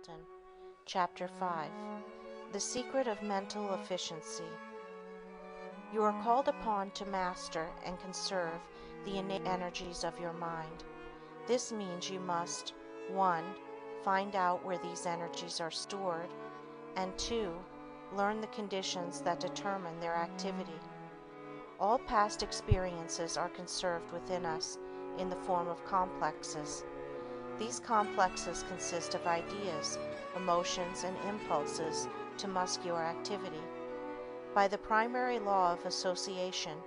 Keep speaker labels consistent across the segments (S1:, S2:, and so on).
S1: Hilton. Chapter 5. The Secret of Mental Efficiency. You are called upon to master and conserve the innate energies of your mind. This means you must 1. Find out where these energies are stored, and 2. Learn the conditions that determine their activity. All past experiences are conserved within us in the form of complexes. These complexes consist of ideas, emotions, and impulses to muscular activity. By the primary law of association,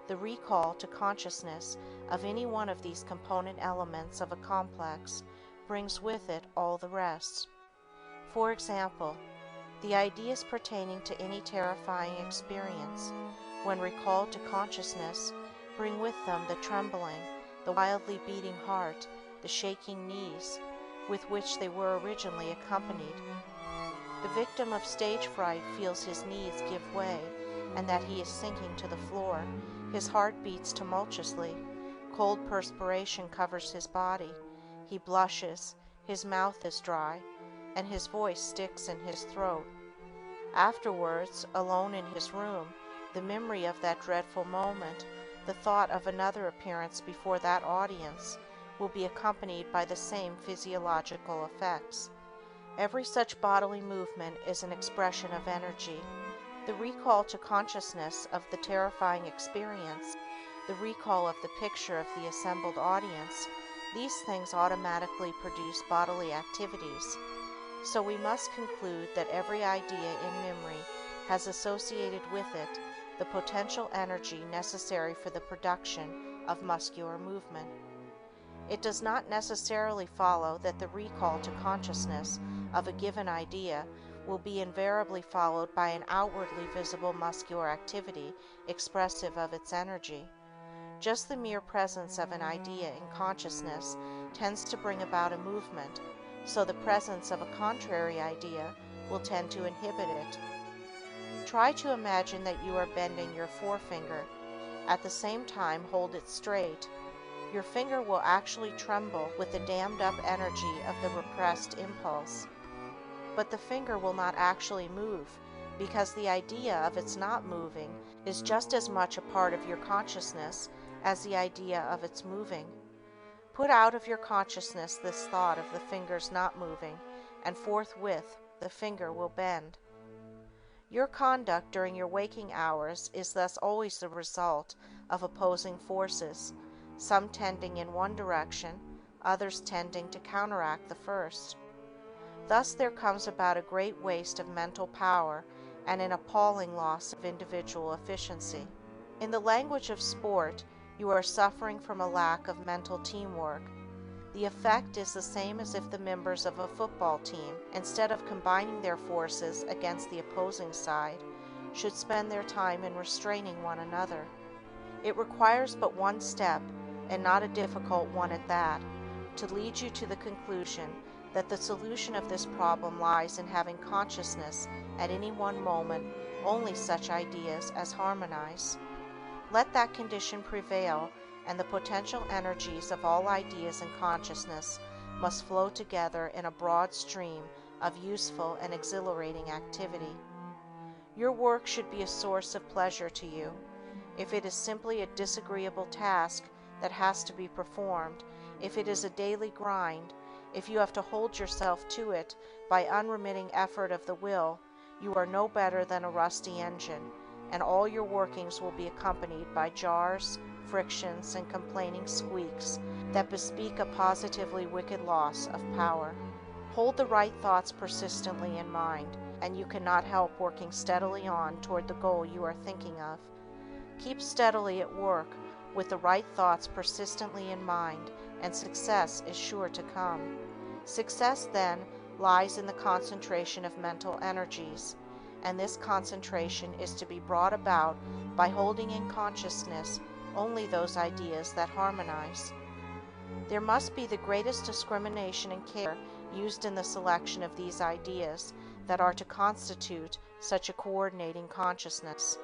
S1: the recall to consciousness of any one of these component elements of a complex brings with it all the rest. For example, the ideas pertaining to any terrifying experience, when recalled to consciousness, bring with them the trembling, the wildly beating heart, the shaking knees, with which they were originally accompanied. The victim of stage fright feels his knees give way and that he is sinking to the floor. His heart beats tumultuously, cold perspiration covers his body, he blushes, his mouth is dry, and his voice sticks in his throat. Afterwards, alone in his room, the memory of that dreadful moment, the thought of another appearance before that audience, will be accompanied by the same physiological effects. Every such bodily movement is an expression of energy. The recall to consciousness of the terrifying experience, the recall of the picture of the assembled audience, these things automatically produce bodily activities. So we must conclude that every idea in memory has associated with it the potential energy necessary for the production of muscular movement. It does not necessarily follow that the recall to consciousness of a given idea will be invariably followed by an outwardly visible muscular activity expressive of its energy. Just the mere presence of an idea in consciousness tends to bring about a movement, so the presence of a contrary idea will tend to inhibit it. Try to imagine that you are bending your forefinger. At the same time, hold it straight. Your finger will actually tremble with the dammed up energy of the repressed impulse. But the finger will not actually move, because the idea of its not moving is just as much a part of your consciousness as the idea of its moving. Put out of your consciousness this thought of the finger's not moving, and forthwith the finger will bend. Your conduct during your waking hours is thus always the result of opposing forces, some tending in one direction, others tending to counteract the first. Thus there comes about a great waste of mental power and an appalling loss of individual efficiency. In the language of sport, you are suffering from a lack of mental teamwork. The effect is the same as if the members of a football team, instead of combining their forces against the opposing side, should spend their time in restraining one another. It requires but one step, and not a difficult one at that, to lead you to the conclusion that the solution of this problem lies in having consciousness at any one moment only such ideas as harmonize. Let that condition prevail, and the potential energies of all ideas in consciousness must flow together in a broad stream of useful and exhilarating activity. Your work should be a source of pleasure to you. If it is simply a disagreeable task that has to be performed, if it is a daily grind, if you have to hold yourself to it by unremitting effort of the will, you are no better than a rusty engine, and all your workings will be accompanied by jars, frictions, and complaining squeaks that bespeak a positively wicked loss of power. Hold the right thoughts persistently in mind, and you cannot help working steadily on toward the goal you are thinking of. Keep steadily at work with the right thoughts persistently in mind, and success is sure to come. Success, then, lies in the concentration of mental energies, and this concentration is to be brought about by holding in consciousness only those ideas that harmonize. There must be the greatest discrimination and care used in the selection of these ideas that are to constitute such a coordinating consciousness.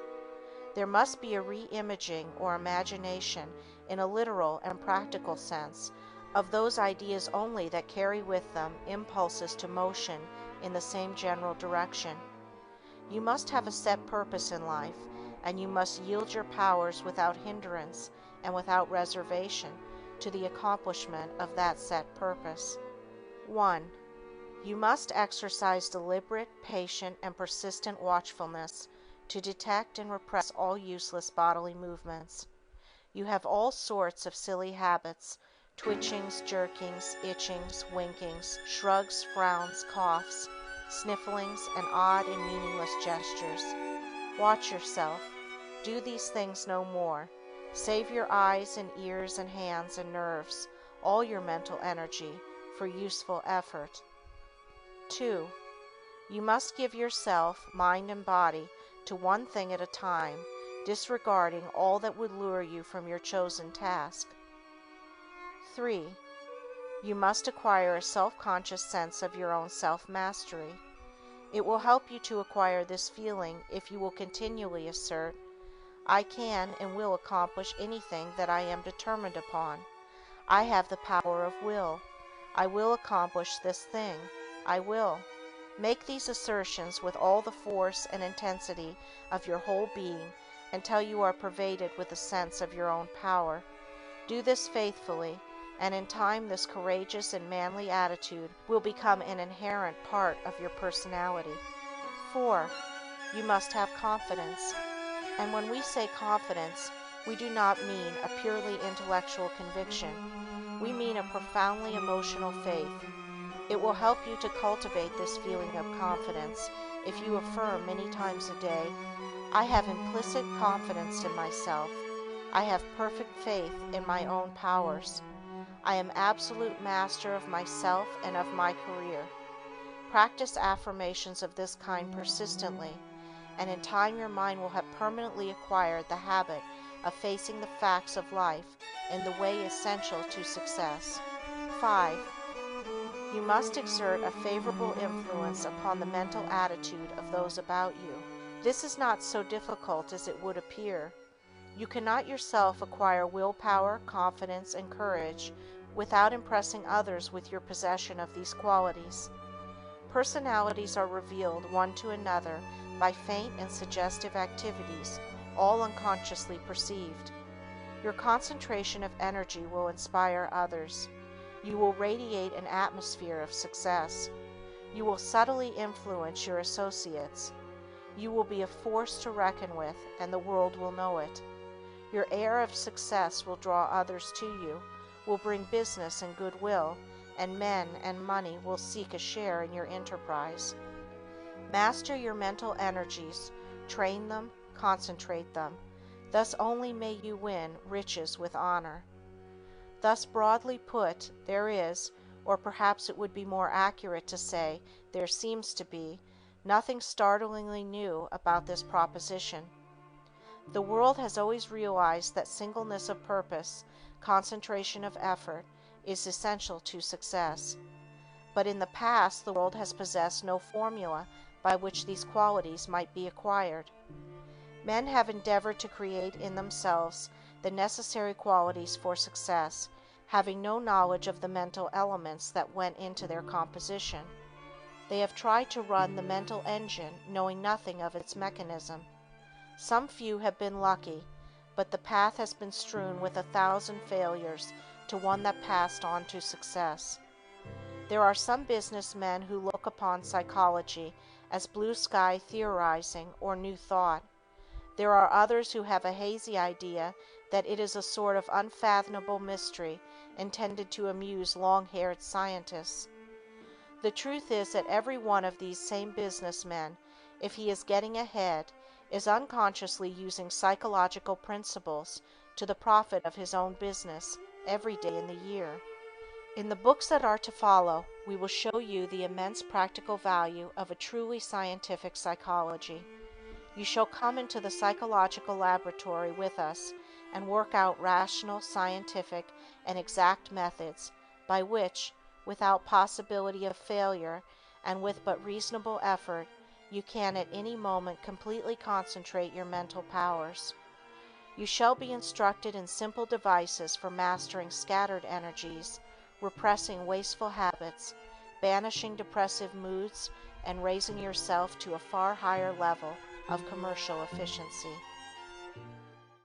S1: There must be a re-imaging or imagination in a literal and practical sense of those ideas only that carry with them impulses to motion in the same general direction. You must have a set purpose in life, and you must yield your powers without hindrance and without reservation to the accomplishment of that set purpose. 1. You must exercise deliberate, patient, and persistent watchfulness to detect and repress all useless bodily movements. You have all sorts of silly habits, twitchings, jerkings, itchings, winkings, shrugs, frowns, coughs, snifflings, and odd and meaningless gestures. Watch yourself. Do these things no more. Save your eyes and ears and hands and nerves, all your mental energy, for useful effort. 2. You must give yourself, mind and body, to one thing at a time, disregarding all that would lure you from your chosen task. 3. You must acquire a self-conscious sense of your own self-mastery. It will help you to acquire this feeling if you will continually assert, I can and will accomplish anything that I am determined upon. I have the power of will. I will accomplish this thing. I will. Make these assertions with all the force and intensity of your whole being until you are pervaded with a sense of your own power. Do this faithfully, and in time this courageous and manly attitude will become an inherent part of your personality. 4. You must have confidence. And when we say confidence, we do not mean a purely intellectual conviction. We mean a profoundly emotional faith. It will help you to cultivate this feeling of confidence if you affirm many times a day, I have implicit confidence in myself. I have perfect faith in my own powers. I am absolute master of myself and of my career. Practice affirmations of this kind persistently, and in time your mind will have permanently acquired the habit of facing the facts of life in the way essential to success. 5. You must exert a favorable influence upon the mental attitude of those about you. This is not so difficult as it would appear. You cannot yourself acquire willpower, confidence, and courage without impressing others with your possession of these qualities. Personalities are revealed one to another by faint and suggestive activities, all unconsciously perceived. Your concentration of energy will inspire others. You will radiate an atmosphere of success. You will subtly influence your associates. You will be a force to reckon with, and the world will know it. Your air of success will draw others to you, will bring business and goodwill, and men and money will seek a share in your enterprise. Master your mental energies, train them, concentrate them. Thus only may you win riches with honor. Thus broadly put, there is, or perhaps it would be more accurate to say, there seems to be, nothing startlingly new about this proposition. The world has always realized that singleness of purpose, concentration of effort, is essential to success. But in the past the world has possessed no formula by which these qualities might be acquired. Men have endeavored to create in themselves the necessary qualities for success, having no knowledge of the mental elements that went into their composition. They have tried to run the mental engine, knowing nothing of its mechanism. Some few have been lucky, but the path has been strewn with 1,000 failures to one that passed on to success. There are some businessmen who look upon psychology as blue sky theorizing or new thought. There are others who have a hazy idea that it is a sort of unfathomable mystery intended to amuse long-haired scientists. The truth is that every one of these same businessmen, if he is getting ahead, is unconsciously using psychological principles to the profit of his own business every day in the year. In the books that are to follow, we will show you the immense practical value of a truly scientific psychology. You shall come into the psychological laboratory with us and work out rational, scientific, and exact methods by which, without possibility of failure and with but reasonable effort, you can at any moment completely concentrate your mental powers. You shall be instructed in simple devices for mastering scattered energies, repressing wasteful habits, banishing depressive moods, and raising yourself to a far higher level of commercial efficiency.